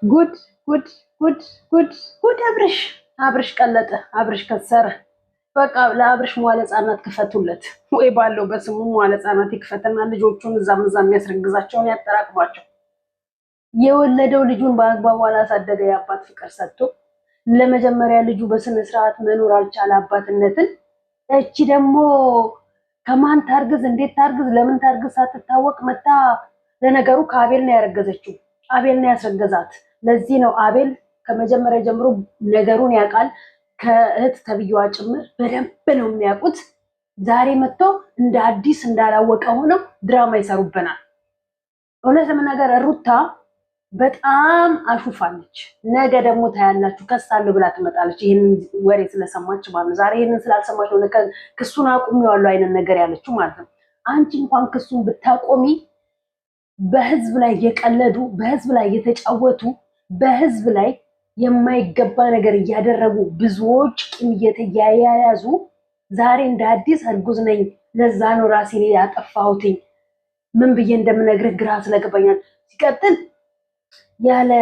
ጉድ ጉድ ጉድ ጉድ ጉድ! አብርሽ ቀለጠ፣ አብርሽ ከሰረ። በቃ ለአብርሽ መዋለ ህጻናት ክፈቱለት፣ ወይ ባለው በስሙ መዋለ ህጻናት ይክፈትና ልጆቹን እዛም የሚያስረግዛቸውን ያጠራቅሟቸው። የወለደው ልጁን በአግባቡ አላሳደገ፣ የአባት ፍቅር ሰጥቶ ለመጀመሪያ ልጁ በስነ ስርዓት መኖር አልቻለ አባትነትን። እቺ ደግሞ ከማን ታርግዝ እንዴት ታርግዝ ለምን ታርግዝ ሳትታወቅ መጣ። ለነገሩ ከአቤል ነው ያረገዘችው፣ አቤል ነው ያስረገዛት። ለዚህ ነው አቤል ከመጀመሪያ ጀምሮ ነገሩን ያውቃል። ከእህት ተብዬዋ ጭምር በደንብ ነው የሚያውቁት። ዛሬ መጥቶ እንደ አዲስ እንዳላወቀ ሆነው ድራማ ይሰሩብናል። እውነት ለመናገር ሩታ በጣም አሹፋለች። ነገ ደግሞ ታያላችሁ ከሳለሁ ብላ ትመጣለች። ይሄንን ወሬ ስለሰማች ማለት ነው። ዛሬ ይሄንን ስላልሰማች ነው ክሱን አቁሚዋለሁ አይነት ነገር ያለችው ማለት ነው። አንቺ እንኳን ክሱን ብታቆሚ በህዝብ ላይ የቀለዱ በህዝብ ላይ የተጫወቱ በህዝብ ላይ የማይገባ ነገር እያደረጉ ብዙዎች ቂም እየተያያዙ ዛሬ እንደ አዲስ እርጉዝ ነኝ ለዛ ነው ራሴን ያጠፋሁትኝ ምን ብዬ እንደምነግርህ ግራ ስለገባኛል። ሲቀጥል ያለ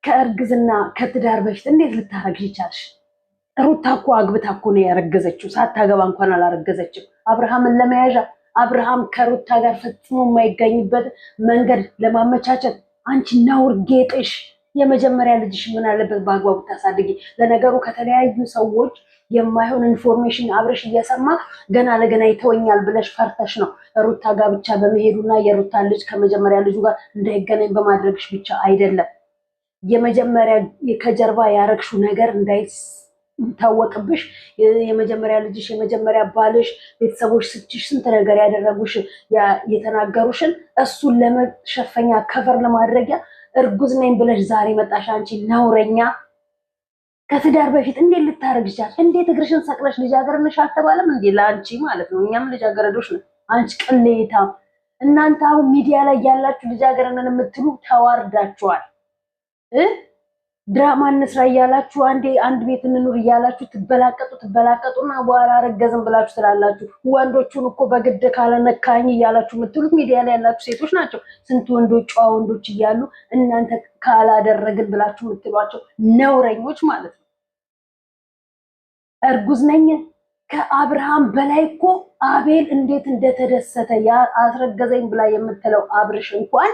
ከእርግዝና ከትዳር በፊት እንዴት ልታረግሽ ይቻልሽ? ሩታ እኮ አግብታ እኮ ነው ያረገዘችው። ሳታገባ እንኳን አላረገዘችም። አብርሃምን ለመያዣ አብርሃም ከሩታ ጋር ፈጽሞ የማይገኝበት መንገድ ለማመቻቸት አንቺ ነውር ጌጥሽ። የመጀመሪያ ልጅሽ ምን አለበት በአግባቡ ታሳድጊ። ለነገሩ ከተለያዩ ሰዎች የማይሆን ኢንፎርሜሽን አብረሽ እየሰማ ገና ለገና ይተወኛል ብለሽ ፈርተሽ ነው ሩታ ጋር ብቻ በመሄዱና የሩታ ልጅ ከመጀመሪያ ልጁ ጋር እንዳይገናኝ በማድረግሽ ብቻ አይደለም። የመጀመሪያ ከጀርባ ያረግሽው ነገር እንዳይታወቅብሽ የመጀመሪያ ልጅሽ የመጀመሪያ ባልሽ ቤተሰቦች ስትሽ ስንት ነገር ያደረጉሽ የተናገሩሽን እሱን ለመሸፈኛ ከቨር ለማድረጊያ እርጉዝ ነኝ ብለሽ ዛሬ መጣሽ አንቺ ነውረኛ። ከትዳር በፊት እንዴት ልታረግ ይቻል? እንዴት እግርሽን ሰቅለሽ ልጃገረድ ነሽ አልተባለም እንዴ? ለአንቺ ማለት ነው። እኛም ልጃገረዶች ነን። አንቺ ቅሌታም! እናንተ አሁን ሚዲያ ላይ ያላችሁ ልጃገረድ ነን የምትሉ ተዋርዳችኋል። ድራማ እንስራ እያላችሁ አንድ ቤት እንኑር እያላችሁ ትበላቀጡና በኋላ አረገዝን ብላችሁ ትላላችሁ። ወንዶቹን እኮ በግድ ካለነካኝ እያላችሁ የምትሉት ሚዲያ ላይ ያላችሁ ሴቶች ናቸው። ስንት ወንዶች ጨዋ ወንዶች እያሉ እናንተ ካላደረግን ብላችሁ የምትሏቸው ነውረኞች ማለት ነው። እርጉዝ ነኝ ከአብርሃም በላይ እኮ አቤል እንዴት እንደተደሰተ ያ አስረገዘኝ ብላ የምትለው አብርሽ እንኳን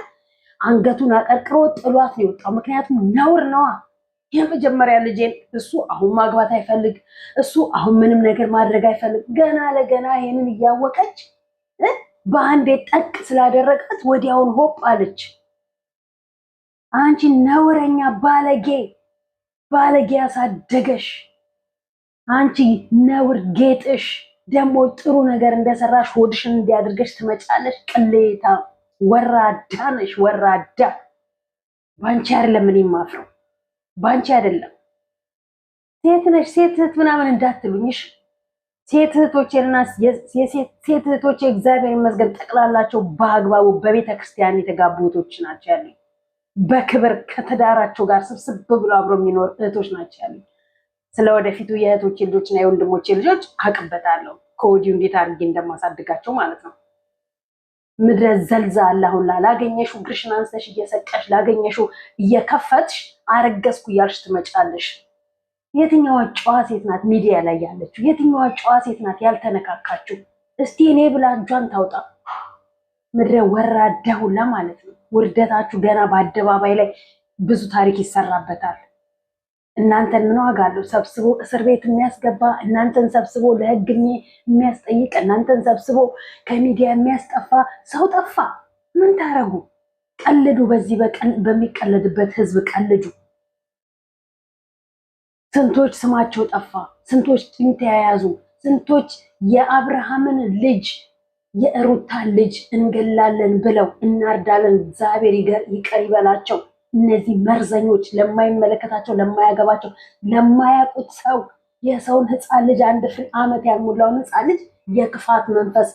አንገቱን አቀርቅሮ ጥሏት ነው የወጣው። ምክንያቱም ነውር ነዋ። የመጀመሪያ ልጄን እሱ አሁን ማግባት አይፈልግ፣ እሱ አሁን ምንም ነገር ማድረግ አይፈልግ። ገና ለገና ይሄንን እያወቀች በአንዴ ጠቅ ስላደረጋት ወዲያውን ሆፕ አለች። አንቺ ነውረኛ ባለጌ ያሳደገሽ አንቺ ነውር ጌጥሽ ደግሞ ጥሩ ነገር እንደሰራሽ ሆድሽን እንዲያደርገሽ ትመጫለሽ። ቅሌታ ወራዳ ነሽ፣ ወራዳ። ባንቺ አይደለም እኔ የማፍረው፣ ባንቺ አይደለም። ሴት ነሽ ሴት እህት ምናምን እንዳትሉኝሽ። ሴት እህቶቼና ሴት እህቶቼ እግዚአብሔር ይመስገን ጠቅላላቸው በአግባቡ በቤተ ክርስቲያን የተጋቡ እህቶች ናቸው ያሉኝ። በክብር ከተዳራቸው ጋር ስብስብ ብሎ አብሮ የሚኖር እህቶች ናቸው ያሉኝ። ስለወደፊቱ የእህቶቼ ልጆችና የወንድሞቼ ልጆች አቅበታለሁ ከወዲሁ እንዴት አድርጌ እንደማሳድጋቸው ማለት ነው። ምድረ ዘልዛላ ሁላ ላገኘሽው እግርሽን አንስተሽ እየሰቀሽ ላገኘሽው እየከፈትሽ አረገዝኩ እያልሽ ትመጫለሽ። የትኛዋ ጨዋ ሴት ናት ሚዲያ ላይ ያለችው? የትኛዋ ጨዋ ሴት ናት ያልተነካካችው? እስቲ እኔ ብላ እጇን ታውጣ። ምድረ ወራዳ ሁላ ማለት ነው። ውርደታችሁ ገና በአደባባይ ላይ ብዙ ታሪክ ይሰራበታል። እናንተን ምን ዋጋ አለው ሰብስቦ እስር ቤት የሚያስገባ፣ እናንተን ሰብስቦ ለህግ የሚያስጠይቅ፣ እናንተን ሰብስቦ ከሚዲያ የሚያስጠፋ ሰው ጠፋ። ምን ታረጉ? ቀልዱ። በዚህ በሚቀለድበት ህዝብ ቀልዱ። ስንቶች ስማቸው ጠፋ፣ ስንቶች ቂም ተያያዙ፣ ስንቶች የአብርሃምን ልጅ የሩታን ልጅ እንገላለን ብለው እናርዳለን እግዚአብሔር ይቅር ይበላቸው። እነዚህ መርዘኞች ለማይመለከታቸው ለማያገባቸው ለማያውቁት ሰው የሰውን ህፃን ልጅ 1 ዓመት ያልሞላውን ህፃን ልጅ የክፋት መንፈስ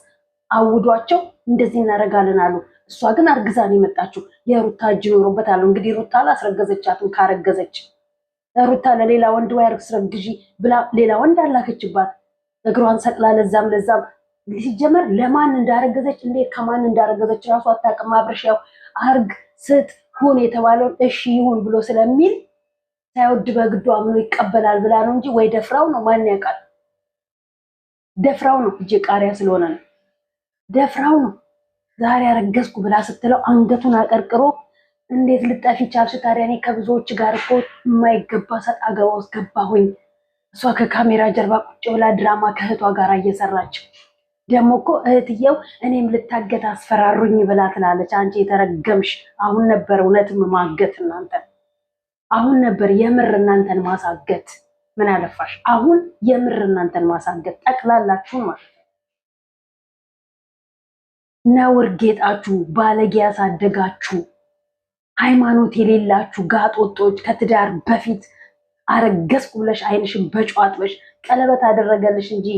አውዷቸው እንደዚህ እናደርጋለን አሉ። እሷ ግን አርግዛን የመጣችው የሩታ እጅ ኖሮበት አሉ። እንግዲህ ሩታ አላስረገዘቻትም። ካረገዘች ሩታ ለሌላ ወንድ ወይ አስረግዢ ብላ ሌላ ወንድ አላከችባት። እግሯን ሰቅላ ለዛም ሲጀመር ለማን እንዳረገዘች እንዴት ከማን እንዳረገዘች ራሱ አታውቅም። አብርሽ ያው አርግ ስጥ ሁን የተባለውን እሺ ይሁን ብሎ ስለሚል ሳይወድ በግዱ አምኖ ይቀበላል ብላ ነው እንጂ ወይ ደፍራው ነው ማን ያውቃል? ደፍራው ነው እጄ ቃሪያ ስለሆነ ነው። ደፍራው ነው ዛሬ አረገዝኩ ብላ ስትለው አንገቱን አቀርቅሮ እንዴት ልጠፊ ቻልሽ? ታዲያ እኔ ከብዙዎች ጋር እኮ የማይገባ ሰጣ ገባ ውስጥ ገባሁኝ። እሷ ከካሜራ ጀርባ ቁጭ ብላ ድራማ ከእህቷ ጋር እየሰራች ደግሞ እኮ እህትየው እኔም ልታገት አስፈራሩኝ ብላ ትላለች። አንቺ የተረገምሽ! አሁን ነበር እውነትም ማገት እናንተ፣ አሁን ነበር የምር እናንተን ማሳገት። ምን አለፋሽ? አሁን የምር እናንተን ማሳገት ጠቅላላችሁን ማለት ነው። ነውር ጌጣችሁ፣ ባለጌ ያሳደጋችሁ፣ ሃይማኖት የሌላችሁ ጋጦጦች ከትዳር በፊት አረገዝኩ ብለሽ አይንሽን በጨዋጥበሽ ቀለበት አደረገልሽ እንጂ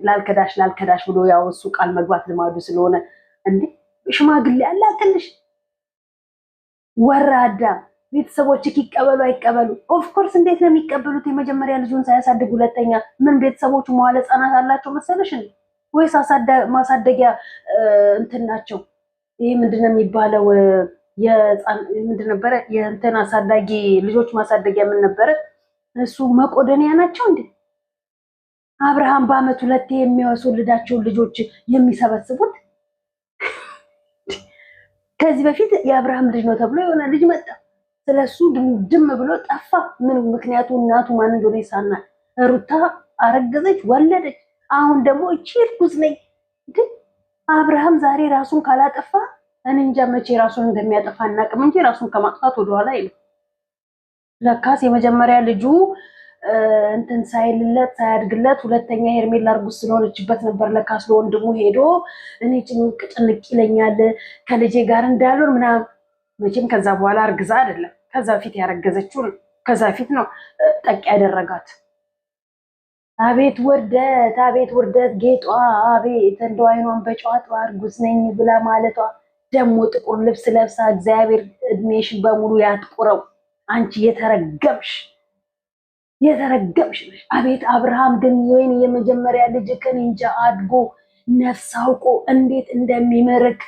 ላልከዳሽ ብሎ ያው እሱ ቃል መግባት ልማዱ ስለሆነ እንዴ ሽማግሌ አላከልሽ ወራዳ። ቤተሰቦች ይቀበሉ አይቀበሉ? ኦፍኮርስ እንዴት ነው የሚቀበሉት? የመጀመሪያ ልጁን ሳያሳድግ ሁለተኛ ምን ቤተሰቦቹ መዋለ ህጻናት አላቸው መሰለሽ እንዴ? ወይስ ማሳደጊያ እንትን ናቸው? ይሄ ምንድነው የሚባለው? ምንድን ነበረ የእንትን አሳዳጊ ልጆች ማሳደጊያ ምን ነበረ እሱ? መቆደኒያ ናቸው እንዴ? አብርሃም በአመት ሁለቴ የሚወስልዳቸውን ልጆች የሚሰበስቡት። ከዚህ በፊት የአብርሃም ልጅ ነው ተብሎ የሆነ ልጅ መጣ፣ ስለሱ ድም ብሎ ጠፋ። ምን ምክንያቱ? እናቱ ማን እንደሆነ ይሳናል። ሩታ አረገዘች፣ ወለደች። አሁን ደግሞ እቺ እርጉዝ ነኝ። ግን አብርሃም ዛሬ ራሱን ካላጠፋ እኔ እንጃ መቼ ራሱን እንደሚያጠፋ እናቅም እንጂ ራሱን ከማጥፋት ወደኋላ አይልም። ለካስ የመጀመሪያ ልጁ እንትን ሳይልለት ሳያድግለት ሁለተኛ ሄርሜላ እርጉዝ ስለሆነችበት ነበር ለካስ ለወንድሙ ሄዶ እኔ ጭንቅ ይለኛል ከልጄ ጋር እንዳልሆን ምናምን። መቼም ከዛ በኋላ እርግዛ አይደለም፣ ከዛ ፊት ያረገዘችው ነው። ከዛ ፊት ነው ጠቅ ያደረጋት። አቤት ውርደት፣ አቤት ውርደት ጌጧ፣ አቤት እንደው አይኗን በጨዋታ እርጉዝ ነኝ ብላ ማለቷ። ደግሞ ጥቁር ልብስ ለብሳ እግዚአብሔር እድሜሽን በሙሉ ያጥቁረው። አንቺ የተረገምሽ ነሽ። አቤት አብርሃም ግን ወይን የመጀመሪያ ልጅ እንጃ አድጎ ነፍስ አውቆ እንዴት እንደሚመርክ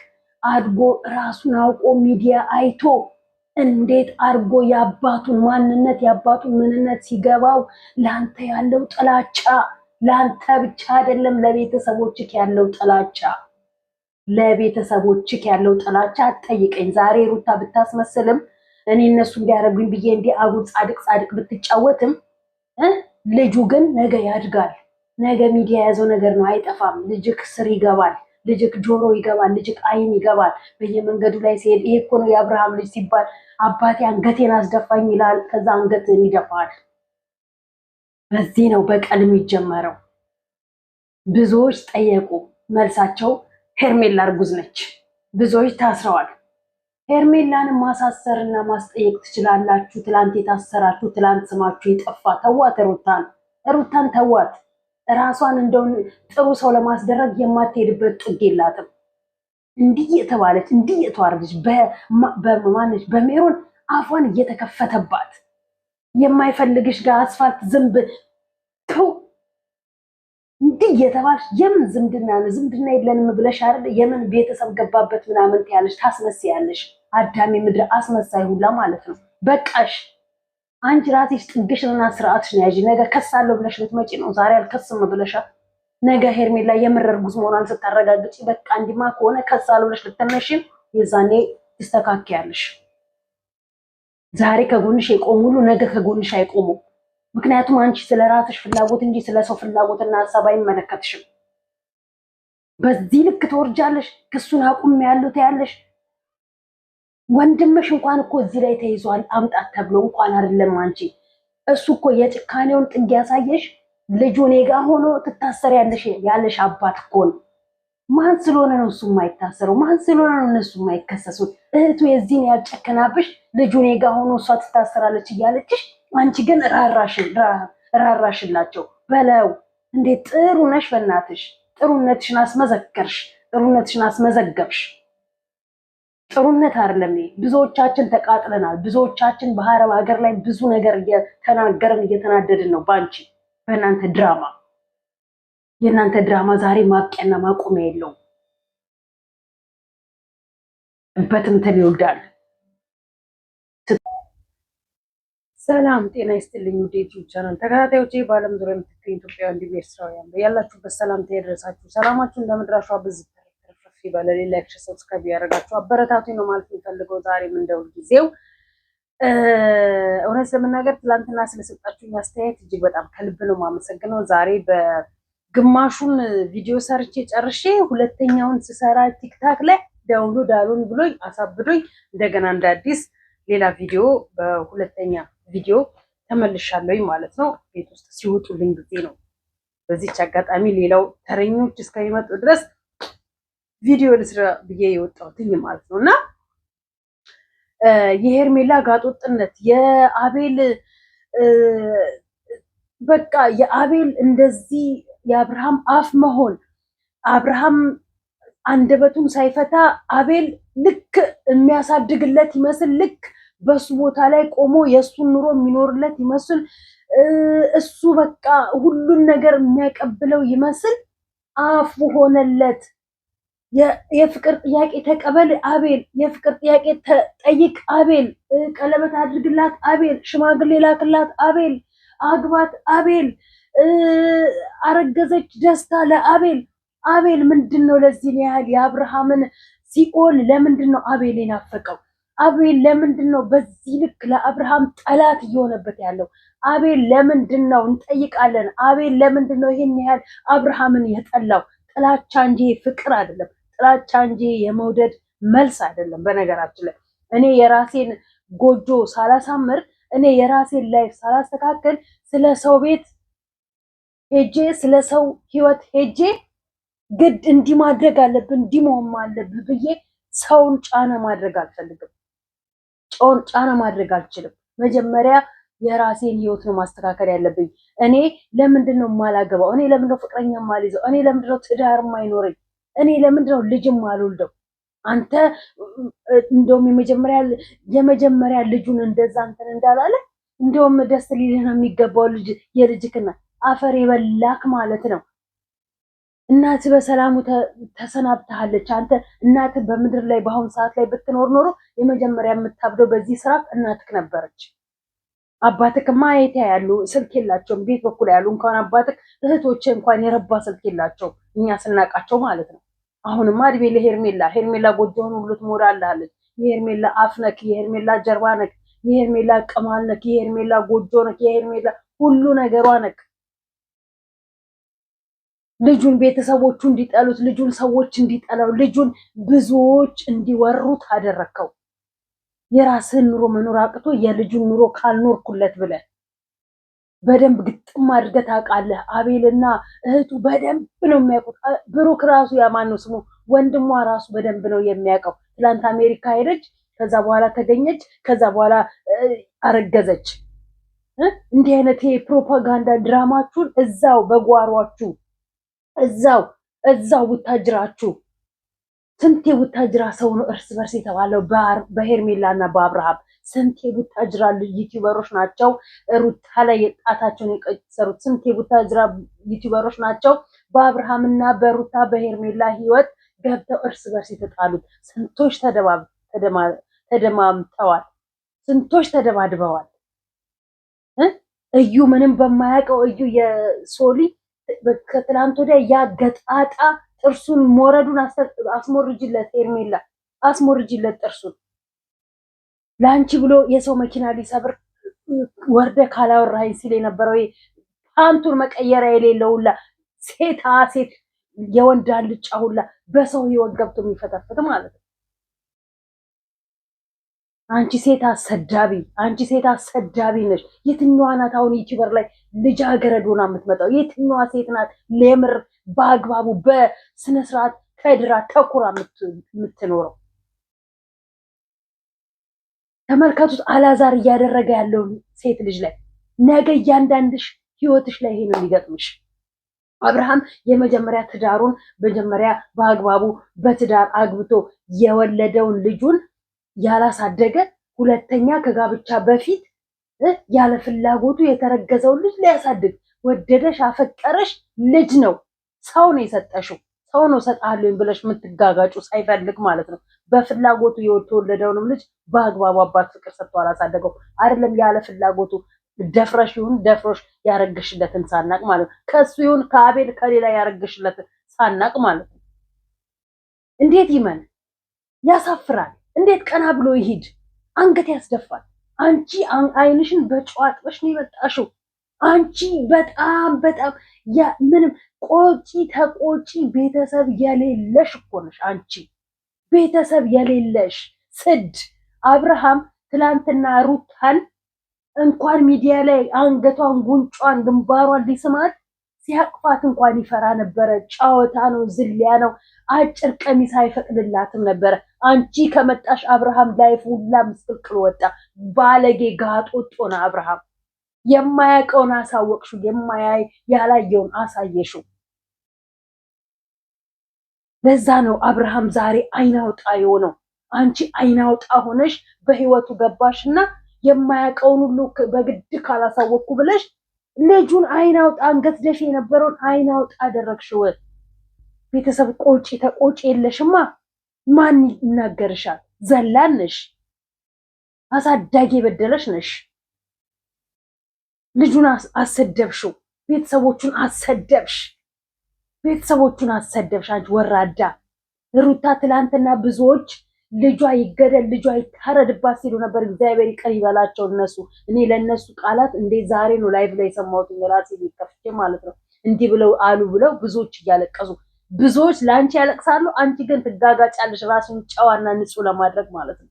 አድጎ ራሱን አውቆ ሚዲያ አይቶ እንዴት አድርጎ የአባቱን ማንነት የአባቱን ምንነት ሲገባው ለአንተ ያለው ጥላቻ ለአንተ ብቻ አይደለም፣ ለቤተሰቦችክ ያለው ጥላቻ ለቤተሰቦችክ ያለው ጥላቻ አትጠይቀኝ። ዛሬ ሩታ ብታስመስልም እኔ እነሱ እንዲያረጉኝ ብዬ እንዲህ አጉል ጻድቅ ብትጫወትም ልጁ ግን ነገ ያድጋል። ነገ ሚዲያ የያዘው ነገር ነው፣ አይጠፋም። ልጅክ ስር ይገባል፣ ልጅክ ጆሮ ይገባል፣ ልጅክ አይን ይገባል። በየመንገዱ ላይ ሲሄድ ይሄ እኮ ነው የአብርሃም ልጅ ሲባል አባቴ አንገቴን አስደፋኝ ይላል። ከዛ አንገትን ይደፋል። በዚህ ነው በቀል የሚጀመረው። ብዙዎች ጠየቁ፣ መልሳቸው ሄርሜላ እርጉዝ ነች። ብዙዎች ታስረዋል። ሄርሜላንም ማሳሰርና ማስጠየቅ ትችላላችሁ። ትላንት የታሰራችሁ፣ ትላንት ስማችሁ የጠፋ ተዋት። ሩታን ተዋት። ራሷን እንደው ጥሩ ሰው ለማስደረግ የማትሄድበት ጥግ የላትም። እንዲህ የተባለች እንዲህ የተዋረደች በማነች በሜሮን አፏን እየተከፈተባት የማይፈልግሽ ጋር አስፋልት ዝንብ ተው እንዲህ የተባለች የምን ዝምድና ነው? ዝምድና የለንም ብለሽ አይደል? የምን ቤተሰብ ገባበት ምናምን ያለሽ ታስመስያለሽ። አዳሚ ምድር አስመሳይ ሁላ ማለት ነው። በቃሽ። አንቺ ራስሽ ጥግሽንና ስርዓትሽን ያዢ። ነገ ከሳለሁ ብለሽ ልትመጪ ነው። ዛሬ አልከስም ብለሻል። ነገ ሄርሜላ የምር እርጉዝ መሆኗን ስታረጋግጪ በቃ እንዲማ ከሆነ ከሳለሁ ብለሽ ልትነሺ፣ የዛኔ ትስተካከያለሽ። ዛሬ ከጎንሽ የቆሙ ሁሉ ነገ ከጎንሽ አይቆሙ። ምክንያቱም አንቺ ስለ ራስሽ ፍላጎት እንጂ ስለ ሰው ፍላጎትና ሀሳብ አይመለከትሽም። በዚህ ልክ ትወርጃለሽ። ክሱን አቁም ያለው ታያለሽ። ወንድምሽ እንኳን እኮ እዚህ ላይ ተይዟል አምጣት ተብሎ እንኳን አይደለም አንቺ። እሱ እኮ የጭካኔውን ጥግ ያሳየሽ ልጁ እኔ ጋ ሆኖ ትታሰሪያለሽ ያለሽ አባት እኮ ነው። ማን ስለሆነ ነው እሱ የማይታሰረው? ማን ስለሆነ ነው እነሱ የማይከሰሱት? እህቱ የዚህን ያልጨከናብሽ ልጁ እኔ ጋ ሆኖ እሷ ትታሰራለች እያለችሽ፣ አንቺ ግን ራራሽላቸው በለው። እንዴት ጥሩ ነሽ! በእናትሽ ጥሩነትሽን አስመዘከርሽ፣ ጥሩነትሽን አስመዘገብሽ። ጥሩነት አይደለም። ብዙዎቻችን ተቃጥለናል። ብዙዎቻችን በአረብ ሀገር ላይ ብዙ ነገር እየተናገረን እየተናደድን ነው ባንቺ በእናንተ ድራማ። የእናንተ ድራማ ዛሬ ማብቂያና ማቆሚያ የለውም። በትምትል ይወልዳል። ሰላም ጤና ይስጥልኝ። ውድ ዩቲዩብ ቻናል ተከታታዮቼ በዓለም ዙሪያ የምትገኙ ኢትዮጵያውያን እንዲሁም ኤርትራውያን ያላችሁበት ሰላምታ ይድረሳችሁ። ሰላማችሁ እንደምድራሹ አብዝ ተረፍረፍ ይበል። ላይክ፣ ሼር፣ ሰብስክራይብ ያደረጋችሁ አበረታቱኝ ነው ማለት የሚፈልገው። ዛሬም እንደው ጊዜው እውነት ለመናገር ትላንትና ስለሰጣችሁኝ አስተያየት እጅግ በጣም ከልብ ነው የማመሰግነው። ዛሬ በግማሹን ቪዲዮ ሰርቼ ጨርሼ ሁለተኛውን ስሰራ ቲክታክ ላይ ዳውንሎድ አሉን ብሎኝ አሳብዶኝ እንደገና እንደ አዲስ ሌላ ቪዲዮ በሁለተኛ ቪዲዮ ተመልሻለሁ ማለት ነው። ቤት ውስጥ ሲወጡልኝ ጊዜ ነው። በዚች አጋጣሚ ሌላው ተረኞች እስከሚመጡ ድረስ ቪዲዮ ልስራ ብዬ የወጣሁትኝ ማለት ነው። እና የሄርሜላ ጋጦጥነት የአቤል በቃ የአቤል እንደዚህ የአብርሃም አፍ መሆን አብርሃም አንደበቱን ሳይፈታ አቤል ልክ የሚያሳድግለት ይመስል ልክ በሱ ቦታ ላይ ቆሞ የእሱን ኑሮ የሚኖርለት ይመስል እሱ በቃ ሁሉን ነገር የሚያቀብለው ይመስል አፉ ሆነለት። የፍቅር ጥያቄ ተቀበል አቤል፣ የፍቅር ጥያቄ ጠይቅ አቤል፣ ቀለበት አድርግላት አቤል፣ ሽማግሌ ላክላት አቤል፣ አግባት አቤል፣ አረገዘች ደስታ ለአቤል። አቤል ምንድን ነው ለዚህ ያህል የአብርሃምን ሲኦል ለምንድን ነው አቤል የናፈቀው? አቤል ለምንድን ነው በዚህ ልክ ለአብርሃም ጠላት እየሆነበት ያለው? አቤል ለምንድን ነው እንጠይቃለን። አቤል ለምንድን ነው ይሄን ያህል አብርሃምን የጠላው? ጥላቻ እንጂ ፍቅር አይደለም። ጥላቻ እንጂ የመውደድ መልስ አይደለም። በነገራችን ላይ እኔ የራሴን ጎጆ ሳላሳምር፣ እኔ የራሴን ላይፍ ሳላስተካከል ስለ ሰው ቤት ሄጄ ስለ ሰው ህይወት ሄጄ ግድ እንዲህ ማድረግ አለብን እንዲህ መሆን አለብህ ብዬ ሰውን ጫና ማድረግ አልፈልግም። ጫና ማድረግ አልችልም። መጀመሪያ የራሴን ህይወት ነው ማስተካከል ያለብኝ። እኔ ለምንድን ነው የማላገባው? እኔ ለምንድን ነው ፍቅረኛ የማልይዘው? እኔ ለምንድን ነው ትዳር የማይኖረኝ? እኔ ለምንድን ነው ልጅ የማልወልደው? አንተ እንደውም የመጀመሪያ ልጁን እንደዛ እንትን እንዳላለ እንደውም ደስ ሊልህ ነው የሚገባው። የልጅክና አፈር የበላክ ማለት ነው። እናት በሰላሙ ተሰናብተሃለች። አንተ እናት በምድር ላይ በአሁኑ ሰዓት ላይ ብትኖር ኖሮ የመጀመሪያ የምታብደው በዚህ ስራ እናትክ ነበረች። አባትክማ የት ያሉ ስልክ የላቸውም። ቤት በኩል ያሉ እንኳን አባትክ እህቶች እንኳን የረባ ስልክ የላቸውም፣ እኛ ስናቃቸው ማለት ነው። አሁንማ እድሜ ለሄርሜላ። ሄርሜላ ጎጆውን ሁሉ ትሞላለች። የሄርሜላ አፍ ነክ፣ የሄርሜላ ጀርባ ነክ፣ የሄርሜላ ቅማል ነክ፣ የሄርሜላ ጎጆ ነክ፣ የሄርሜላ ሁሉ ነገሯ ነክ። ልጁን ቤተሰቦቹ እንዲጠሉት፣ ልጁን ሰዎች እንዲጠላው፣ ልጁን ብዙዎች እንዲወሩት አደረከው። የራስህን ኑሮ መኖር አቅቶ የልጁን ኑሮ ካልኖርኩለት ብለህ በደንብ ግጥም አድርገህ ታውቃለህ። አቤልና እህቱ በደንብ ነው የሚያውቁት። ብሩክ ራሱ ያማን ነው ስሙ፣ ወንድሟ ራሱ በደንብ ነው የሚያውቀው። ትላንት አሜሪካ ሄደች፣ ከዛ በኋላ ተገኘች፣ ከዛ በኋላ አረገዘች። እንዲህ አይነት የፕሮፓጋንዳ ድራማችሁን እዛው በጓሯችሁ እዛው ቡታጅራችሁ። ስንት የቡታጅራ ሰው ነው እርስ በርስ የተባለው በሄርሜላ እና በአብርሃም። ስንት የቡታጅራ ዩቲዩበሮች ናቸው ሩታ ላይ የጣታቸውን የቀሰሩት። ስንት የቡታጅራ ዩቲዩበሮች ናቸው በአብርሃም እና በሩታ በሄርሜላ ህይወት ገብተው እርስ በርስ የተጣሉት። ስንቶች ተደማምተዋል፣ ስንቶች ተደባድበዋል። እዩ ምንም በማያውቀው እዩ የሶሊ ከትላንት ወዲያ ያገጣጣ ጥርሱን ሞረዱን አስሞርጅለት፣ ሄርሜላ አስሞርጅለት ጥርሱን። ለአንቺ ብሎ የሰው መኪና ሊሰብር ወርደ ካላወራኝ ሲል የነበረው ፓንቱን መቀየሪያ የሌለው ሁላ ሴት የወንድ አልጫ ሁላ በሰው ህይወት ገብቶ የሚፈተፍት ማለት ነው። አንቺ ሴት አሰዳቢ፣ አንቺ ሴት አሰዳቢ ነሽ። የትኛዋ ናት አሁን ዩቲዩበር ላይ ልጃገረድ ሆና የምትመጣው? የትኛዋ ሴት ናት ለምር በአግባቡ በስነ ስርዓት ከድራ ተኩራ የምትኖረው? ተመልከቱት አላዛር እያደረገ ያለውን ሴት ልጅ ላይ። ነገ እያንዳንድሽ ህይወትሽ ላይ ይሄ ነው የሚገጥምሽ። አብርሃም የመጀመሪያ ትዳሩን መጀመሪያ በአግባቡ በትዳር አግብቶ የወለደውን ልጁን ያላሳደገ፣ ሁለተኛ ከጋብቻ በፊት ያለ ፍላጎቱ የተረገዘውን ልጅ ሊያሳድግ ወደደሽ አፈቀረሽ ልጅ ነው። ሰው ነው የሰጠሽው። ሰው ነው ሰጣለኝ ብለሽ የምትጋጋጩ ሳይፈልግ ማለት ነው። በፍላጎቱ የተወለደውንም ልጅ በአግባቡ አባት ፍቅር ሰጥቶ አላሳደገው። አይደለም ያለ ፍላጎቱ ደፍረሽ ይሁን ደፍሮሽ ያረግሽለትን ሳናቅ ማለት ነው። ከሱ ይሁን ከአቤል ከሌላ ያረግሽለትን ሳናቅ ማለት ነው። እንዴት ይመን ያሳፍራል። እንዴት ቀና ብሎ ይሂድ? አንገት ያስደፋል። አንቺ አይንሽን በጨዋጥበሽ ነው የመጣሽው። አንቺ በጣም በጣም ምንም ቆጪ ተቆጪ ቤተሰብ የሌለሽ እኮ ነሽ አንቺ። ቤተሰብ የሌለሽ ስድ። አብርሃም ትላንትና ሩታን እንኳን ሚዲያ ላይ አንገቷን፣ ጉንጯን፣ ግንባሯን ሊስማት ሲያቅፋት እንኳን ይፈራ ነበረ። ጨዋታ ነው፣ ዝሊያ ነው። አጭር ቀሚስ አይፈቅድላትም ነበረ። አንቺ ከመጣሽ አብርሃም ላይፍ ሁላ ምስቅልቅል ወጣ። ባለጌ ጋጦጥ ሆነ አብርሃም። የማያውቀውን አሳወቅሽው፣ ያላየውን አሳየሽው። ለዛ ነው አብርሃም ዛሬ አይናውጣ የሆነው። አንቺ አይናውጣ ሆነሽ በህይወቱ ገባሽና የማያውቀውን ሁሉ በግድ ካላሳወቅኩ ብለሽ ልጁን አይናውጣ አንገት ደፊ የነበረውን አይናውጣ አደረግሽው። ቤተሰብ ቆጪ ተቆጪ የለሽማ። ማን ይናገርሻል? ዘላን ነሽ፣ አሳዳጊ የበደለሽ ነሽ። ልጁን አሰደብሽው፣ ቤተሰቦቹን አሰደብሽ። አንቺ ወራዳ ሩታ። ትላንትና ብዙዎች ልጇ ይገደል ልጇ ይታረድባት ሲሉ ነበር። እግዚአብሔር ይቅር ይበላቸው እነሱ። እኔ ለእነሱ ቃላት እንዴት ዛሬ ነው ላይቭ ላይ የሰማሁት ራሴ ከፍቼ ማለት ነው። እንዲህ ብለው አሉ ብለው ብዙዎች እያለቀሱ፣ ብዙዎች ለአንቺ ያለቅሳሉ። አንቺ ግን ትጋጋጫለሽ ራሱን ጨዋና ንጹህ ለማድረግ ማለት ነው።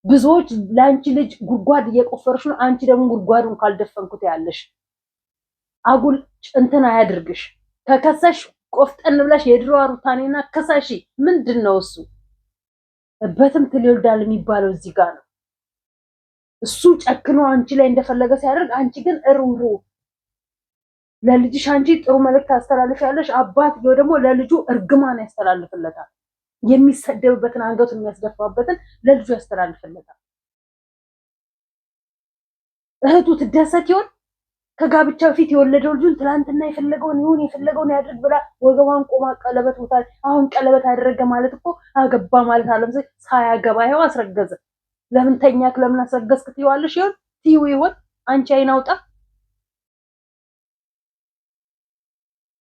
ብዙዎች ለአንቺ ልጅ ጉድጓድ እየቆፈርሽ ነው። አንቺ ደግሞ ጉድጓዱን ካልደፈንኩት ያለሽ አጉል እንትን አያድርግሽ። ከከሰሽ ቆፍጠን ብለሽ የድሮ ሩታኔና ከሳሺ ምንድን ነው እሱ? በትም ትልልዳል የሚባለው እዚህ ጋር ነው። እሱ ጨክኖ አንቺ ላይ እንደፈለገ ሲያደርግ፣ አንቺ ግን እሩሩ ለልጅሽ አንቺ ጥሩ መልእክት ታስተላልፊያለሽ። አባትየው ደግሞ ለልጁ እርግማን ያስተላልፍለታል። የሚሰደብበትን አንገቱን የሚያስደፋበትን ለልጁ ያስተላልፍለታል። እህቱ ትደሰት ይሆን? ከጋብቻ በፊት የወለደው ልጁን ትላንትና የፈለገውን ያድርግ ብላ ወገቧን ቆማ ቀለበት ቦታ። አሁን ቀለበት አደረገ ማለት እኮ አገባ ማለት አለም። ሳያገባ ይኸው አስረገዘ። ለምን ተኛክ? ለምን አስረገዝክ ትይዋለሽ? ይሆን አንቺ አይናውጣ።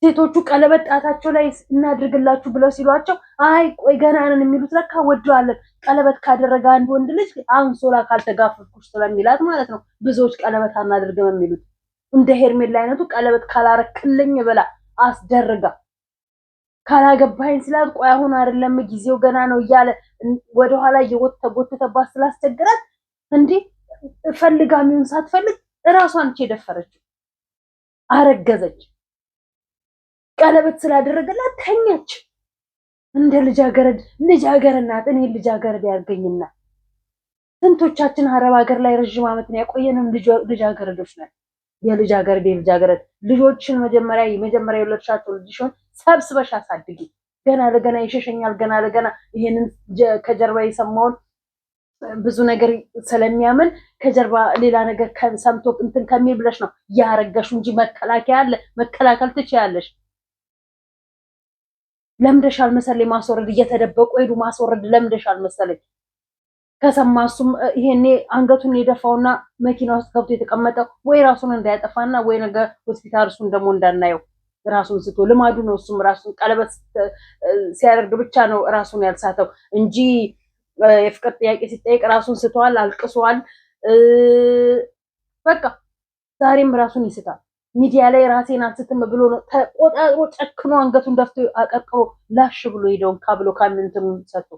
ሴቶቹ ቀለበት ጣታቸው ላይ እናድርግላችሁ ብለው ሲሏቸው አይ ቆይ ገና ነን የሚሉት ለካ ወደዋለን። ቀለበት ካደረገ አንድ ወንድ ልጅ አንሶላ ካልተጋፈፍኩሽ ስለሚላት ማለት ነው ብዙዎች ቀለበት አናድርግም የሚሉት። እንደ ሄርሜላ አይነቱ ቀለበት ካላረክልኝ ብላ አስደርጋ ካላገባኝ ስላት ቆይ አሁን አይደለም ጊዜው ገና ነው እያለ ወደኋላ ተጎተተባት ስላስቸገራት እንዴ ፈልጋሚውን ሳትፈልግ እራሷን የደፈረችው አረገዘች። ቀለበት ስላደረገላት ተኛች። እንደ ልጃገረድ ናት። እኔ ልጃገረድ ያርገኝና ስንቶቻችን አረብ ሀገር ላይ ረጅም ዓመት ነው ያቆየንም ልጃገረዶች ነን። የልጃገረድ ልጆችን መጀመሪያ የወለድሻቸው ልጅሽን ሰብስበሽ አሳድጊ። ገና ለገና ይሸሸኛል፣ ገና ለገና ይሄንን ከጀርባ የሰማውን ብዙ ነገር ስለሚያምን ከጀርባ ሌላ ነገር ሰምቶ እንትን ከሚል ብለሽ ነው ያረጋሹ እንጂ መከላከያ አለ፣ መከላከል ትችያለሽ። ለምደሻል መሰለኝ ማስወረድ፣ እየተደበቁ ሄዱ ማስወረድ ለምደሻል መሰለኝ። ከሰማ እሱም ይሄኔ አንገቱን የደፋውና መኪና ውስጥ ገብቶ የተቀመጠው ወይ ራሱን እንዳያጠፋና ወይ ነገ ሆስፒታል እሱን ደግሞ እንዳናየው ራሱን ስቶ ልማዱ ነው። እሱም ራሱን ቀለበት ሲያደርግ ብቻ ነው ራሱን ያልሳተው እንጂ የፍቅር ጥያቄ ሲጠይቅ ራሱን ስተዋል፣ አልቅሷል። በቃ ዛሬም ራሱን ይስታል። ሚዲያ ላይ ራሴን አንስትም ብሎ ነው ተቆጣጥሮ ጨክኖ አንገቱን ደፍቶ አቀርቅሮ ላሽ ብሎ ሄደውን ካብሎ ካምንትም ሰጥቶ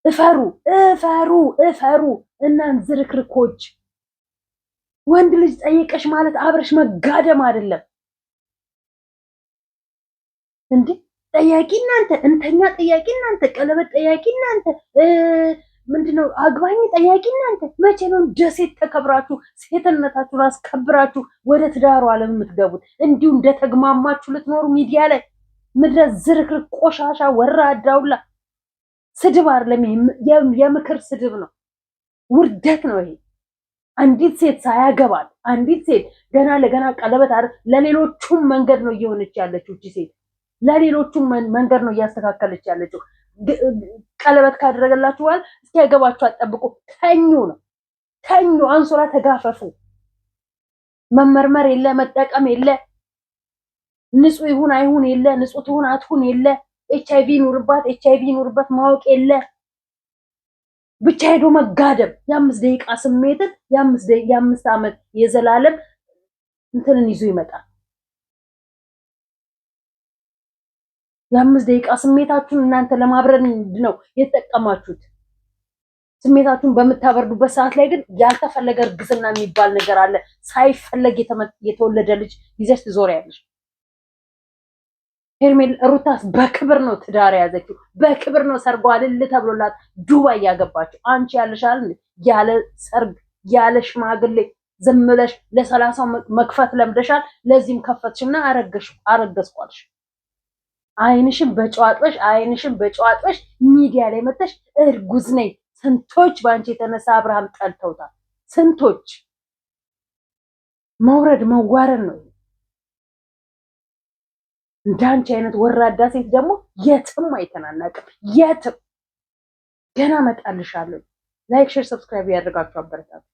እፈሩ እናንተ ዝርክርኮች። ወንድ ልጅ ጠይቀሽ ማለት አብረሽ መጋደም አይደለም እንዴ? ጠያቂ እናንተ፣ እንተኛ ጠያቂ እናንተ፣ ቀለበት ጠያቂ እናንተ፣ ምንድነው አግባኝ ጠያቂ እናንተ። መቼ ነው ደሴት ተከብራችሁ ሴትነታችሁን አስከብራችሁ ወደ ትዳሩ ዓለም የምትገቡት? እንዲሁ እንደተግማማችሁ ልትኖሩ ሚዲያ ላይ ምድረ ዝርክርክ ቆሻሻ ወራዳውላ። ስድብ አይደለም፣ የምክር ስድብ ነው፣ ውርደት ነው ይሄ። አንዲት ሴት ሳያገባል አንዲት ሴት ገና ለገና ቀለበት ለሌሎቹም መንገድ ነው እየሆነች ያለችው እቺ ሴት። ለሌሎቹም መንገድ ነው ያለችው። ቀለበት ካደረገላችሁ በኋላ እስኪያገባችሁ አጠብቁ። ተኙ ነው ተኙ። አንሶላ ተጋፈፉ። መመርመር የለ መጠቀም የለ ንጹህ ይሁን አይሁን የለ ንጹህ ትሁን አትሁን የለ ኤችአይቪ ኑርባት ኤችአይቪ ኑርበት ማወቅ የለ ብቻ ሄዶ መጋደም። የ5 ደቂቃ ስሜትን የ5 ዓመት የዘላለም እንትንን ይዞ ይመጣል። የ5 ደቂቃ ስሜታችሁን እናንተ ለማብረድ ነው የተጠቀማችሁት። ስሜታችሁን በምታበርዱበት ሰዓት ላይ ግን ያልተፈለገ እርግዝና የሚባል ነገር አለ። ሳይፈለግ የተወለደ ልጅ ይዘሽ ትዞሪያለሽ። ሩታስ በክብር ነው ትዳር ያዘችው። በክብር ነው ሰርጓ እልል ተብሎላት ዱባይ ያገባችው። አንቺ ያለሻል ያለ ሰርግ ያለ ሽማግሌ ዝም ብለሽ ለ30 መክፈት ለምደሻል። ለዚህም ከፈትሽና አረገዝኳልሽ። አይንሽን በጨዋጥበሽ ሚዲያ ላይ መጥተሽ እርጉዝ ነኝ። ስንቶች በአንቺ የተነሳ አብርሃም ጠልተውታል። ስንቶች መውረድ መዋረድ ነው። እንዳንቺ አይነት ወራዳ ሴት ደግሞ የትም አይተናናቅም። የትም ገና እመጣልሻለሁ። ላይክ፣ ሼር፣ ሰብስክራይብ ያደርጋችሁ አበረታቱ።